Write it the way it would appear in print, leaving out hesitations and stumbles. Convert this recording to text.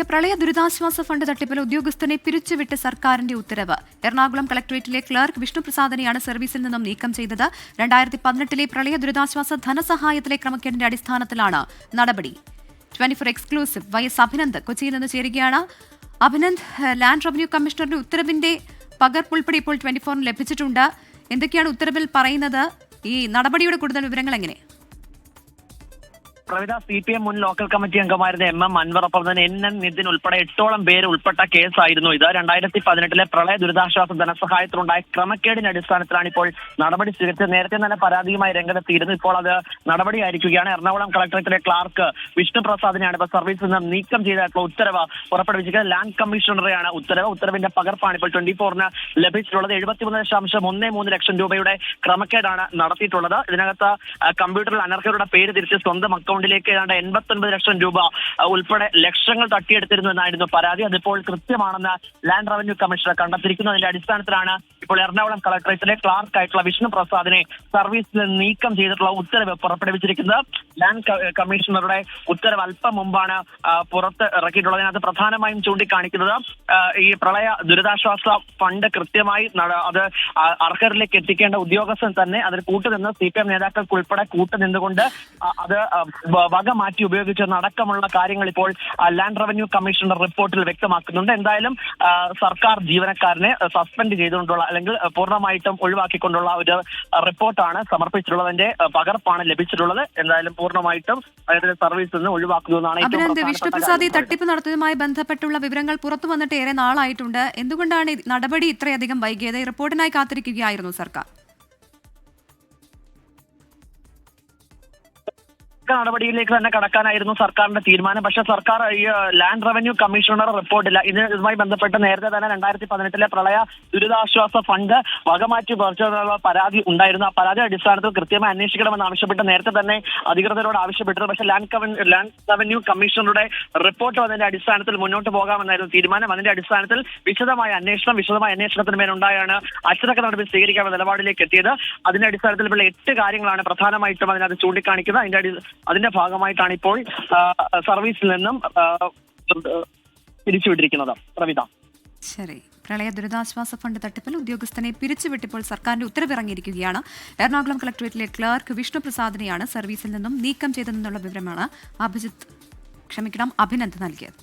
പ്രളയ ദുരിതാശ്വാസ ഫണ്ട് തട്ടിപ്പിൽ ഉദ്യോഗസ്ഥനെ പിരിച്ചുവിട്ട് സർക്കാരിന്റെ ഉത്തരവ്. എറണാകുളം കളക്ടറേറ്റിലെ ക്ലർക്ക് വിഷ്ണുപ്രസാദിനെയാണ് സർവീസിൽ നിന്നും നീക്കം ചെയ്തത്. 2018 പ്രളയ ദുരിതാശ്വാസ ധനസഹായത്തിലെ ക്രമക്കേടിന്റെ അടിസ്ഥാനത്തിലാണ് നടപടി. 24 എക്സ്ക്ലൂസീവ് വൈഎസ് അഭിനന്ദ് കൊച്ചിയിൽ നിന്ന് ചേരുകയാണ്. അഭിനന്ദ്, ലാൻഡ് റവന്യൂ കമ്മീഷണറുടെ ഉത്തരവിന്റെ പകർപ്പ് ഉൾപ്പെടെ ഇപ്പോൾ 24 ലഭിച്ചിട്ടുണ്ട്. എന്തൊക്കെയാണ് ഉത്തരവിൽ പറയുന്നത്? ഈ നടപടിയുടെ കൂടുതൽ വിവരങ്ങൾ എങ്ങനെ? പ്രവിധ CPM മുൻ ലോക്കൽ കമ്മിറ്റി അംഗമായിരുന്ന MM അൻവർ, ഒപ്പം തന്നെ NN നിതിൻ ഉൾപ്പെടെ 8ഓളം പേര് ഉൾപ്പെട്ട കേസായിരുന്നു ഇത്. 2018 പ്രളയ ദുരിതാശ്വാസ ധനസഹായത്തിലുണ്ടായ ക്രമക്കേടിന്റെ അടിസ്ഥാനത്തിലാണ് ഇപ്പോൾ നടപടി സ്വീകരിച്ചത്. നേരത്തെ തന്നെ പരാതിയുമായി രംഗത്തെത്തിയിരുന്നു. ഇപ്പോൾ അത് നടപടിയായിരിക്കുകയാണ്. എറണാകുളം കളക്ടറേറ്റിലെ ക്ലാർക്ക് വിഷ്ണുപ്രസാദിനെയാണ് ഇപ്പോൾ സർവീസിൽ നിന്ന് നീക്കം ചെയ്തിട്ടുള്ള ഉത്തരവ് പുറപ്പെടുവിച്ചിരിക്കുന്നത്. ലാൻഡ് കമ്മീഷണറെയാണ് ഉത്തരവിന്റെ പകർപ്പാണ് ഇപ്പോൾ 24 ലഭിച്ചിട്ടുള്ളത്. 73.13 ലക്ഷം രൂപയുടെ ക്രമക്കേടാണ് നടത്തിയിട്ടുള്ളത്. ഇതിനകത്ത് കമ്പ്യൂട്ടറിൽ അനർഹരുടെ പേര് തിരിച്ച് സ്വന്തം അക്കൗണ്ടിലേക്ക് ഏതാണ്ട് 89 ലക്ഷം രൂപ ഉൾപ്പെടെ ലക്ഷങ്ങൾ തട്ടിയെടുത്തിരുന്നു എന്നായിരുന്നു പരാതി. അതിപ്പോൾ കൃത്യമാണെന്ന് ലാൻഡ് റവന്യൂ കമ്മീഷണർ കണ്ടെത്തിയിരിക്കുന്നു. അതിന്റെ അടിസ്ഥാനത്തിലാണ് ഇപ്പോൾ എറണാകുളം കളക്ടറേറ്റിലെ ക്ലാർക്ക് ആയിട്ടുള്ള വിഷ്ണുപ്രസാദിനെ സർവീസിൽ നീക്കം ചെയ്തിട്ടുള്ള ഉത്തരവ് പുറപ്പെടുവിച്ചിരിക്കുന്നത്. ലാൻഡ് കമ്മീഷണറുടെ ഉത്തരവ് അല്പം മുമ്പാണ് പുറത്ത് ഇറക്കിയിട്ടുള്ളത്. അതിനകത്ത് പ്രധാനമായും ചൂണ്ടിക്കാണിക്കുന്നത് ഈ പ്രളയ ദുരിതാശ്വാസ ഫണ്ട് കൃത്യമായി അത് അർഹരിലേക്ക് എത്തിക്കേണ്ട ഉദ്യോഗസ്ഥൻ തന്നെ അതിൽ കൂട്ടുനിന്ന് CPM നേതാക്കൾക്ക് ഉൾപ്പെടെ കൂട്ടുനിന്നുകൊണ്ട് അത് വക മാറ്റി ഉപയോഗിച്ചെന്നടക്കമുള്ള കാര്യങ്ങൾ ഇപ്പോൾ ലാൻഡ് റവന്യൂ കമ്മീഷണർ റിപ്പോർട്ടിൽ വ്യക്തമാക്കുന്നുണ്ട്. എന്തായാലും സർക്കാർ ജീവനക്കാരനെ സസ്പെൻഡ് ചെയ്തുകൊണ്ടുള്ള അല്ലെങ്കിൽ പൂർണ്ണമായിട്ടും ഒഴിവാക്കിക്കൊണ്ടുള്ള ഒരു റിപ്പോർട്ടാണ് സമർപ്പിച്ചിട്ടുള്ളത്. അതിന്റെ പകർപ്പാണ് ലഭിച്ചിട്ടുള്ളത്. എന്തായാലും പൂർണ്ണമായിട്ടും അതായത് സർവീസിൽ നിന്ന് ഒഴിവാക്കുന്നതാണ്. വിഷ്ണുപ്രസാദ് തട്ടിപ്പ് നടത്തിയതുമായി ബന്ധപ്പെട്ടുള്ള വിവരങ്ങൾ പുറത്തു വന്നിട്ട് ഏറെ നാളായിട്ടുണ്ട്. എന്തുകൊണ്ടാണ് നടപടി ഇത്രയധികം വൈകിയത്? റിപ്പോർട്ടിനായി കാത്തിരിക്കുകയായിരുന്നു സർക്കാർ. നടപടിയിലേക്ക് തന്നെ കടക്കാനായിരുന്നു സർക്കാരിന്റെ തീരുമാനം. പക്ഷേ സർക്കാർ ഈ ലാൻഡ് റവന്യൂ കമ്മീഷണർ റിപ്പോർട്ടില്ല. ഇതുമായി ബന്ധപ്പെട്ട് നേരത്തെ തന്നെ 2018 പ്രളയ ദുരിതാശ്വാസ ഫണ്ട് വകമാറ്റി പറിച്ചതിനുള്ള പരാതി ഉണ്ടായിരുന്നു. ആ പരാതി അടിസ്ഥാനത്തിൽ കൃത്യമായി അന്വേഷിക്കണമെന്ന് ആവശ്യപ്പെട്ട് നേരത്തെ തന്നെ അധികൃതരോട് ആവശ്യപ്പെട്ടിരുന്നു. പക്ഷേ ലാൻഡ് റവന്യൂ കമ്മീഷണറുടെ റിപ്പോർട്ട് വന്നതിന്റെ അടിസ്ഥാനത്തിൽ മുന്നോട്ട് പോകാമെന്നായിരുന്നു തീരുമാനം. അതിന്റെ അടിസ്ഥാനത്തിൽ വിശദമായ അന്വേഷണത്തിന് മേലുണ്ടായാണ് അച്ചടക്ക നടപടി സ്വീകരിക്കാനുള്ള നിലപാടിലേക്ക് എത്തിയത്. അതിന്റെ അടിസ്ഥാനത്തിൽ ഇപ്പോൾ 8 കാര്യങ്ങളാണ് പ്രധാനമായിട്ടും അതിനകത്ത് ചൂണ്ടിക്കാണിക്കുന്നത്. അതിന്റെ ഭാഗമായിട്ടാണ് ഇപ്പോൾ സർവീസിൽ നിന്നും പിരിച്ചുവിട്ടിരിക്കുന്നത്. പ്രവിത, ശരി. പ്രളയ ദുരിതാശ്വാസ ഫണ്ട് തട്ടിപ്പിൽ ഉദ്യോഗസ്ഥനെ പിരിച്ചുവിട്ടിപ്പോൾ സർക്കാരിന്റെ ഉത്തരവിറങ്ങിയിരിക്കുകയാണ്. എറണാകുളം കളക്ടറേറ്റിലെ ക്ലർക്ക് വിഷ്ണുപ്രസാദിനെയാണ് സർവീസിൽ നിന്നും നീക്കം ചെയ്തതെന്നുള്ള വിവരമാണ് അഭിനന്ദ് നൽകിയത്.